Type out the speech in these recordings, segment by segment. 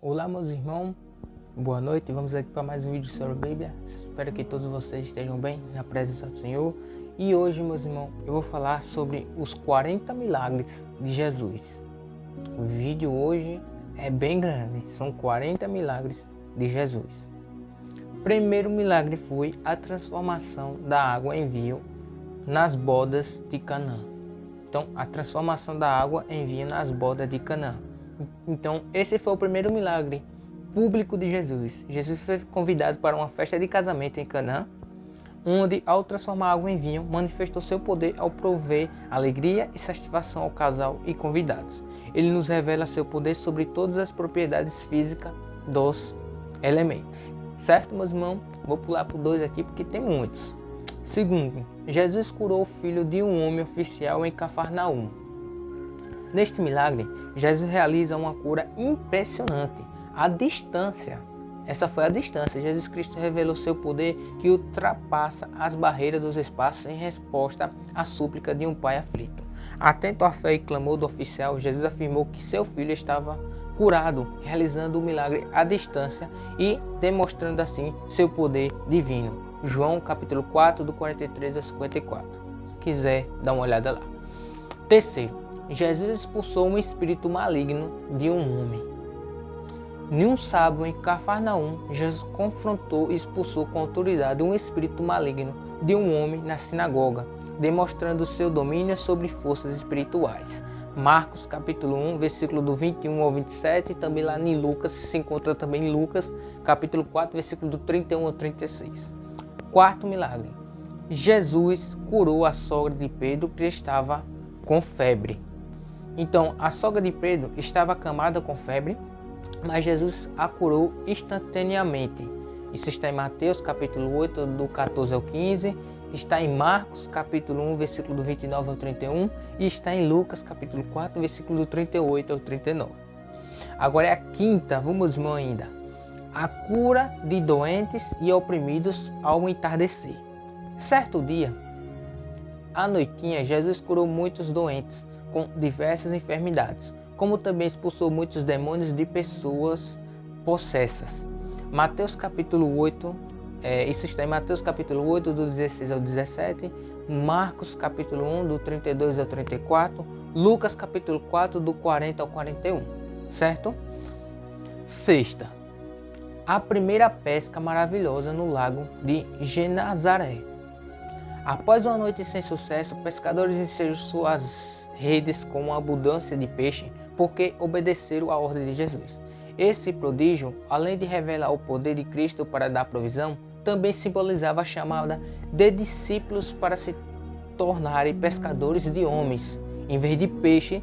Olá, meus irmãos, boa noite. Vamos aqui para mais um vídeo sobre a Bíblia. Espero que todos vocês estejam bem na presença do Senhor. E hoje, meus irmãos, eu vou falar sobre os 40 milagres de Jesus. O vídeo hoje é bem grande, são 40 milagres de Jesus. O primeiro milagre foi a transformação da água em vinho nas bodas de Canaã. Então, a transformação da água em vinho nas bodas de Canaã. Então, esse foi o primeiro milagre público de Jesus. Jesus foi convidado para uma festa de casamento em Canaã, onde, ao transformar água em vinho, manifestou seu poder ao prover alegria e satisfação ao casal e convidados. Ele nos revela seu poder sobre todas as propriedades físicas dos elementos. Certo, meus irmãos? Vou pular por 2 aqui porque tem muitos. Segundo, Jesus curou o filho de um homem oficial em Cafarnaum. Neste milagre, Jesus realiza uma cura impressionante, à distância. Essa foi a distância. Jesus Cristo revelou seu poder que ultrapassa as barreiras dos espaços em resposta à súplica de um pai aflito. Atento à fé e clamor do oficial, Jesus afirmou que seu filho estava curado, realizando o milagre à distância e demonstrando assim seu poder divino. João capítulo 4, do 43 a 54. Se quiser, dá uma olhada lá. Terceiro, Jesus expulsou um espírito maligno de um homem. Em um sábado em Cafarnaum, Jesus confrontou e expulsou com autoridade um espírito maligno de um homem na sinagoga, demonstrando seu domínio sobre forças espirituais. Marcos capítulo 1, versículo do 21 ao 27, e também lá em Lucas, se encontra também em Lucas, capítulo 4, versículo do 31 ao 36. Quarto milagre. Jesus curou a sogra de Pedro que estava com febre. Então, a sogra de Pedro estava acamada com febre, mas Jesus a curou instantaneamente. Isso está em Mateus capítulo 8, do 14 ao 15, está em Marcos capítulo 1, versículo do 29 ao 31, e está em Lucas capítulo 4, versículo do 38 ao 39. Agora é a quinta, vamos irmão ainda. A cura de doentes e oprimidos ao entardecer. Certo dia, à noitinha, Jesus curou muitos doentes com diversas enfermidades, como também expulsou muitos demônios de pessoas possessas. Mateus capítulo 8, isso está em Mateus capítulo 8, do 16 ao 17, Marcos capítulo 1, do 32 ao 34, Lucas capítulo 4, do 40 ao 41, certo? Sexta, a primeira pesca maravilhosa no lago de Genazaré. Após uma noite sem sucesso, pescadores encheram suas redes com uma abundância de peixe, porque obedeceram à ordem de Jesus. Esse prodígio, além de revelar o poder de Cristo para dar provisão, também simbolizava a chamada de discípulos para se tornarem pescadores de homens. Em vez de peixe,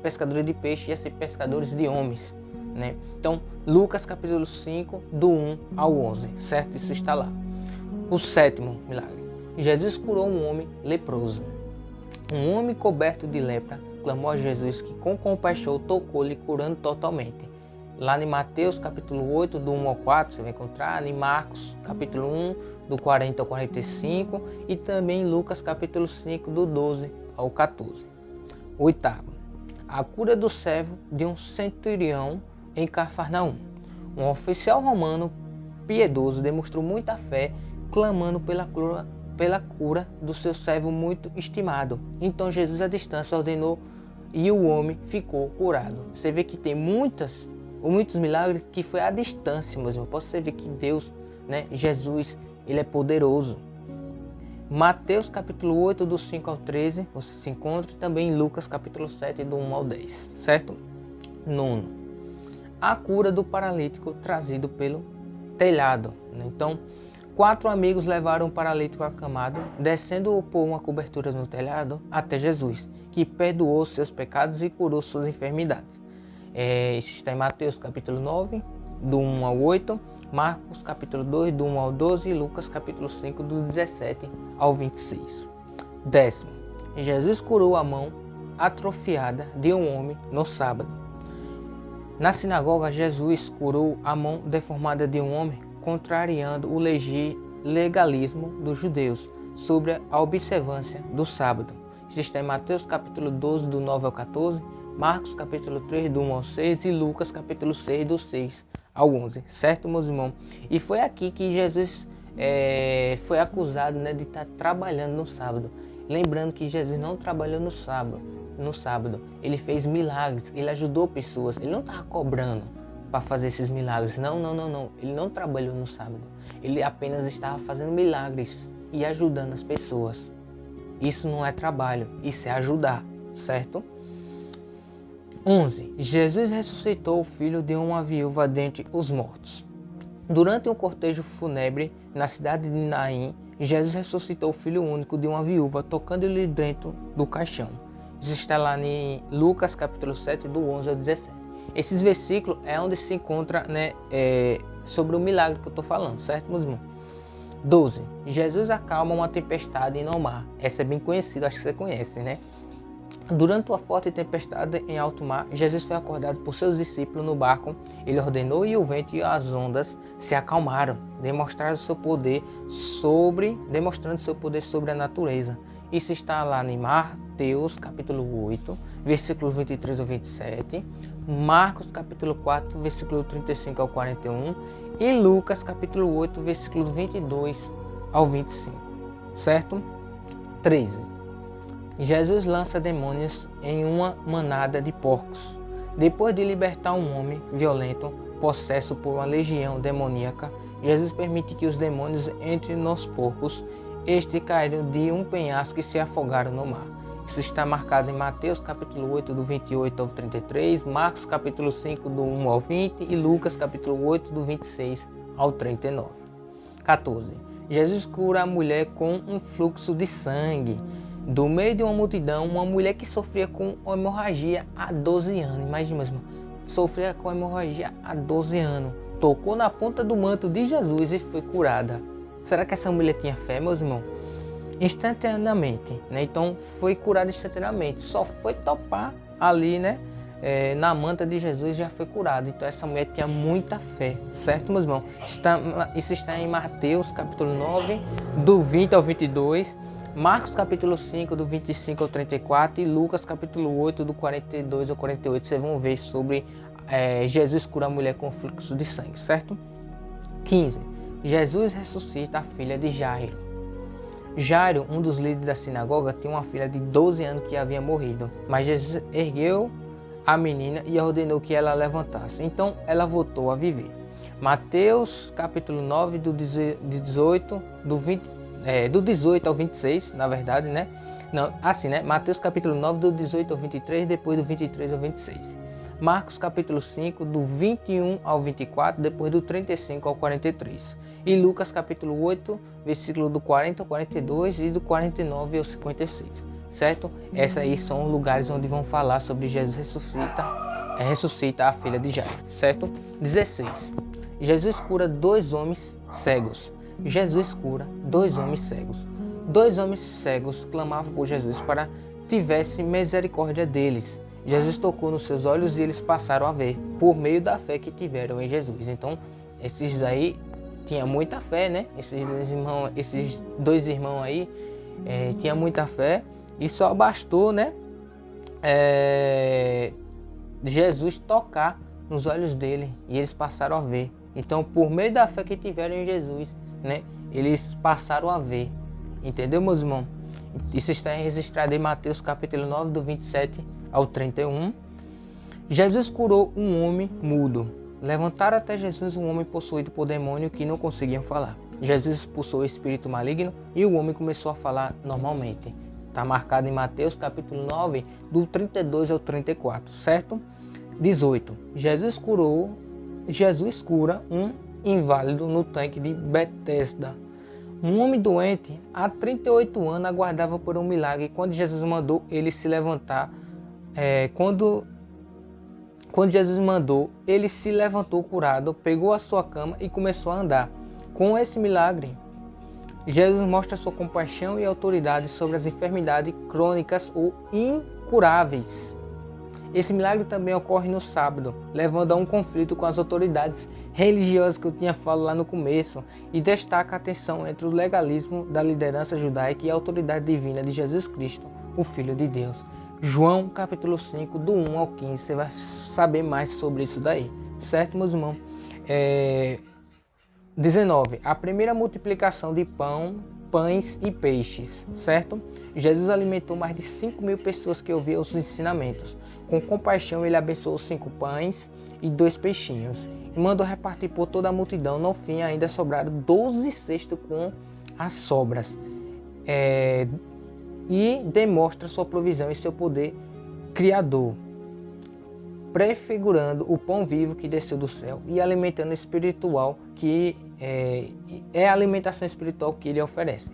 pescadores de peixe, ia ser pescadores de homens, né? Então, Lucas capítulo 5, do 1 ao 11, certo? Isso está lá. O sétimo milagre. Jesus curou um homem leproso. Um homem coberto de lepra clamou a Jesus, que com compaixão tocou-lhe, curando totalmente. Lá em Mateus capítulo 8, do 1 ao 4, você vai encontrar. Em Marcos capítulo 1, do 40 ao 45. E também em Lucas capítulo 5, do 12 ao 14. Oitavo. A cura do servo de um centurião em Cafarnaum. Um oficial romano piedoso demonstrou muita fé, clamando pela cura do seu servo muito estimado. Então Jesus à distância ordenou e o homem ficou curado. Você vê que tem muitos milagres que foi à distância, meus irmãos. Você vê que Deus, né, Jesus, ele é poderoso. Mateus capítulo 8, do 5 ao 13, você se encontra também em Lucas capítulo 7, do 1 ao 10, certo? Nono, a cura do paralítico trazido pelo telhado. Então, 4 amigos levaram o paralítico acamado, descendo-o por uma cobertura no telhado até Jesus, que perdoou seus pecados e curou suas enfermidades. Isso está em Mateus capítulo 9, do 1 ao 8, Marcos capítulo 2, do 1 ao 12 e Lucas capítulo 5, do 17 ao 26. Décimo, Jesus curou a mão atrofiada de um homem no sábado. Na sinagoga, Jesus curou a mão deformada de um homem, contrariando o legalismo dos judeus sobre a observância do sábado. Isso está em Mateus capítulo 12, do 9 ao 14, Marcos capítulo 3, do 1 ao 6 e Lucas capítulo 6, do 6 ao 11, certo, meus irmãos? E foi aqui que Jesus foi acusado, né, de estar trabalhando no sábado. Lembrando que Jesus não trabalhou no sábado, ele fez milagres, ele ajudou pessoas, ele não estava cobrando para fazer esses milagres, não, ele não trabalhou no sábado, ele apenas estava fazendo milagres e ajudando as pessoas. Isso não é trabalho, isso é ajudar, certo? 11. Jesus ressuscitou o filho de uma viúva dentre os mortos. Durante um cortejo fúnebre na cidade de Naim, Jesus ressuscitou o filho único de uma viúva, tocando-lhe dentro do caixão. Isso está lá em Lucas capítulo 7, do 11 ao 17. Esses versículos é onde se encontra, né, sobre o milagre que eu estou falando, certo, meus irmãos? 12. Jesus acalma uma tempestade no mar. Essa é bem conhecida, acho que você conhece, né? Durante uma forte tempestade em alto mar, Jesus foi acordado por seus discípulos no barco. Ele ordenou e o vento e as ondas se acalmaram, demonstrando seu poder sobre a natureza. Isso está lá em Mateus capítulo 8, versículos 23 ao 27, Marcos capítulo 4, versículo 35 ao 41 e Lucas capítulo 8, versículos 22 ao 25, certo? 13. Jesus lança demônios em uma manada de porcos. Depois de libertar um homem violento, possesso por uma legião demoníaca, Jesus permite que os demônios entrem nos porcos. Estes caíram de um penhasco e se afogaram no mar. Isso está marcado em Mateus capítulo 8, do 28 ao 33, Marcos capítulo 5, do 1 ao 20 e Lucas capítulo 8, do 26 ao 39. 14. Jesus cura a mulher com um fluxo de sangue. Do meio de uma multidão, uma mulher que sofria com hemorragia há 12 anos. Imagina, mesmo, sofria com hemorragia há 12 anos. Tocou na ponta do manto de Jesus e foi curada. Será que essa mulher tinha fé, meus irmãos? Instantaneamente, né? Então foi curada instantaneamente. Só foi topar ali, né? Na manta de Jesus já foi curada. Então essa mulher tinha muita fé, certo, meus irmãos? Isso está em Mateus capítulo 9, do 20 ao 22. Marcos capítulo 5, do 25 ao 34 e Lucas capítulo 8, do 42 ao 48. Vocês vão ver sobre Jesus cura a mulher com fluxo de sangue, certo? 15. Jesus ressuscita a filha de Jairo. Jairo, um dos líderes da sinagoga, tinha uma filha de 12 anos que havia morrido. Mas Jesus ergueu a menina e ordenou que ela levantasse. Então ela voltou a viver. Mateus capítulo 9, do 18 ao 26, na verdade, né? Não, assim, né? Mateus capítulo 9, do 18 ao 23, depois do 23 ao 26. Marcos capítulo 5, do 21 ao 24, depois do 35 ao 43. E Lucas capítulo 8, versículo do 40 ao 42 e do 49 ao 56. Certo? Esses aí são os lugares onde vão falar sobre Jesus ressuscita a filha de Jairo. Certo? 16. Jesus cura 2 homens cegos. Jesus cura 2 homens cegos. 2 homens cegos clamavam por Jesus para tivesse misericórdia deles. Jesus tocou nos seus olhos e eles passaram a ver, por meio da fé que tiveram em Jesus. Então, esses aí tinham muita fé, né? Esses dois irmãos aí tinham muita fé e só bastou, né? Jesus tocar nos olhos dele e eles passaram a ver. Então, por meio da fé que tiveram em Jesus, né? Eles passaram a ver. Entendeu, meus irmãos? Isso está registrado em Mateus capítulo 9, do 27 ao 31. Jesus curou um homem mudo. Levantaram até Jesus um homem possuído por demônio que não conseguia falar. Jesus expulsou o espírito maligno e o homem começou a falar normalmente. Está marcado em Mateus capítulo 9, do 32 ao 34, certo? 18. Jesus cura um inválido no tanque de Betesda. Um homem doente há 38 anos aguardava por um milagre. Quando Jesus mandou ele se levantar, quando Jesus mandou, ele se levantou curado, pegou a sua cama e começou a andar. Com esse milagre, Jesus mostra sua compaixão e autoridade sobre as enfermidades crônicas ou incuráveis. Esse milagre também ocorre no sábado, levando a um conflito com as autoridades religiosas que eu tinha falado lá no começo, e destaca a tensão entre o legalismo da liderança judaica e a autoridade divina de Jesus Cristo, o Filho de Deus. João capítulo 5, do 1 ao 15, você vai saber mais sobre isso daí, certo, meus irmãos? 19. A primeira multiplicação de pães e peixes, certo? Jesus alimentou mais de 5.000 pessoas que ouviam os ensinamentos. Com compaixão, ele abençoou 5 pães e 2 peixinhos e mandou repartir por toda a multidão. No fim, ainda sobraram 12 cestos com as sobras. E demonstra sua provisão e seu poder criador, prefigurando o pão vivo que desceu do céu e alimentando espiritual que é a alimentação espiritual que ele oferece.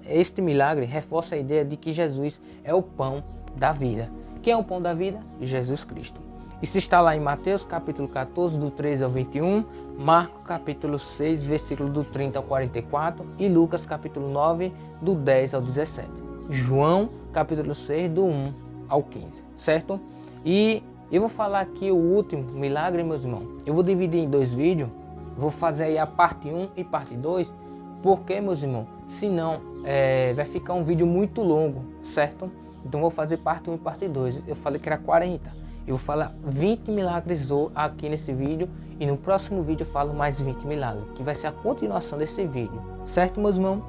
Este milagre reforça a ideia de que Jesus é o pão da vida. Quem é o pão da vida? Jesus Cristo. Isso está lá em Mateus capítulo 14, do 13 ao 21, Marcos capítulo 6, versículo do 30 ao 44 e Lucas capítulo 9, do 10 ao 17. João capítulo 6, do 1 ao 15, certo? E eu vou falar aqui o último milagre, meus irmãos. Eu vou dividir em 2 vídeos. Vou fazer aí a parte 1 e parte 2. Porque, meus irmãos, senão vai ficar um vídeo muito longo, certo? Então vou fazer parte 1 e parte 2. Eu falei que era 40. Eu vou falar 20 milagres aqui nesse vídeo. E no próximo vídeo eu falo mais 20 milagres. Que vai ser a continuação desse vídeo. Certo, meus irmãos?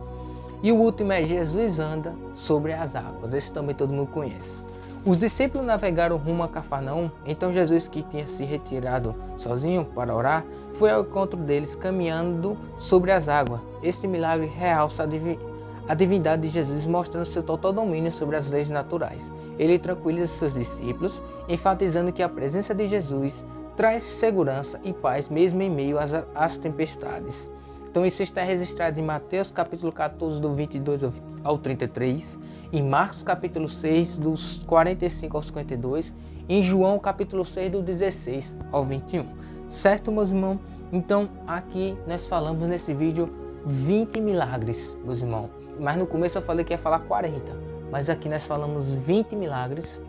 E o último é Jesus anda sobre as águas. Esse também todo mundo conhece. Os discípulos navegaram rumo a Cafarnaum, então Jesus, que tinha se retirado sozinho para orar, foi ao encontro deles caminhando sobre as águas. Este milagre realça a divindade de Jesus, mostrando seu total domínio sobre as leis naturais. Ele tranquiliza seus discípulos, enfatizando que a presença de Jesus traz segurança e paz mesmo em meio às tempestades. Então isso está registrado em Mateus capítulo 14, do 22 ao 33, em Marcos capítulo 6, dos 45 ao 52, em João capítulo 6, do 16 ao 21. Certo, meus irmãos? Então aqui nós falamos nesse vídeo 20 milagres, meus irmãos. Mas no começo eu falei que ia falar 40, mas aqui nós falamos 20 milagres.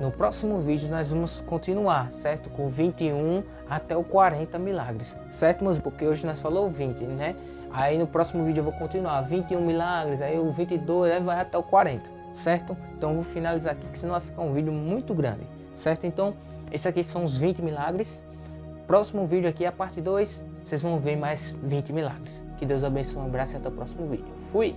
No próximo vídeo nós vamos continuar, certo? Com 21 até o 40 milagres, certo, mas porque hoje nós falamos 20, né? Aí no próximo vídeo eu vou continuar, 21 milagres, aí o 22, aí vai até o 40, certo? Então eu vou finalizar aqui, que senão vai ficar um vídeo muito grande, certo? Então, esse aqui são os 20 milagres. Próximo vídeo aqui, a parte 2, vocês vão ver mais 20 milagres. Que Deus abençoe, um abraço e até o próximo vídeo. Fui!